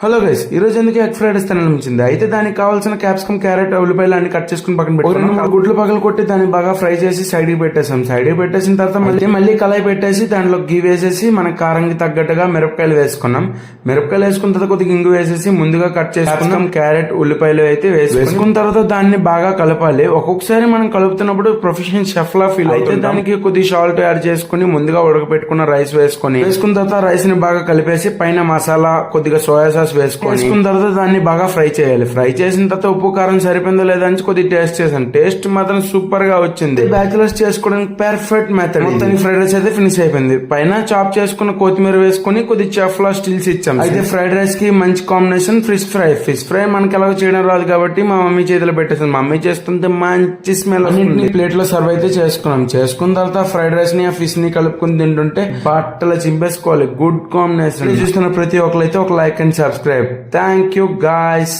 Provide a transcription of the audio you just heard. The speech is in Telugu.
హలో గైస్, ఈ రోజు ఎందుకు ఎగ్ ఫ్రైడ్ రైస్ తినాలనిపించింది. అయితే దానికి కావాల్సిన క్యాప్సికమ్, క్యారెట్, ఉల్లిపాయలు అన్ని కట్ చేసుకుని పక్కన పెట్టుకున్నాం. గుడ్లు పగలు కొట్టి దాన్ని బాగా ఫ్రై చేసి సైడ్ కి పెట్టేసాం. సైడ్ కి పెట్టేసిన తర్వాత మళ్ళీ కళాయి పెట్టేసి దాంట్లో గీ వేసేసి మనకి కారంకి తగ్గట్టుగా మిరపకాయలు వేసుకున్నాం. మిరపకాయలు వేసుకున్న తర్వాత కొద్దిగా ఇంగు వేసేసి ముందుగా కట్ చేసుకున్నాం క్యారెట్, ఉల్లిపాయలు అయితే వేసుకున్న తర్వాత దాన్ని బాగా కలపాలి. ఒక్కొక్కసారి మనం కలుపుతున్నప్పుడు ప్రొఫెషనల్ షెఫ్ లా ఫీల్ అయితే దానికి కొద్ది సాల్ట్ యాడ్ చేసుకుని ముందుగా ఉడకపెట్టుకున్న రైస్ వేసుకున్న తర్వాత రైస్ ని బాగా కలిపేసి పైన మసాలా కొద్దిగా సోయా సాస్ వేసుకున్న తర్వాత దాన్ని బాగా ఫ్రై చేయాలి. ఫ్రై చేసిన తర్వాత ఉప్పు కారం సరిపోయిందో లేదా అని కొద్దిగా టేస్ట్ చేశాను. టేస్ట్ మాత్రం సూపర్ గా వచ్చింది. బ్యాచులర్స్ చేసుకోవడానికి పర్ఫెక్ట్ మెథడ్. మొత్తానికి ఫ్రైడ్ రైస్ అయితే ఫినిష్ అయిపోయింది. పైన చాప్ చేసుకున్న కొత్తిమీర వేసుకుని కొద్ది చెఫ్ లా స్టిల్స్ ఇచ్చాం. అయితే ఫ్రైడ్ రైస్ కి మంచి combination fish fry. Fish fry మనకి ఎలాగో చేయడం రాదు కాబట్టి మా మమ్మీ చేతిలో పెట్టేసింది. మమ్మీ చేస్తుంటే మంచి స్మెల్ ప్లేట్ లో సర్వ్ అయితే చేసుకున్నాం. చేసుకున్న తర్వాత ఫ్రైడ్ రైస్ ని ఆ ఫిష్ ని కలుపుకుని తింటుంటే బట్టలు చింపేసుకోవాలి. Good combination. చూస్తున్న ప్రతి ఒక్కరైతే ఒక like and subscribe. Thank you guys.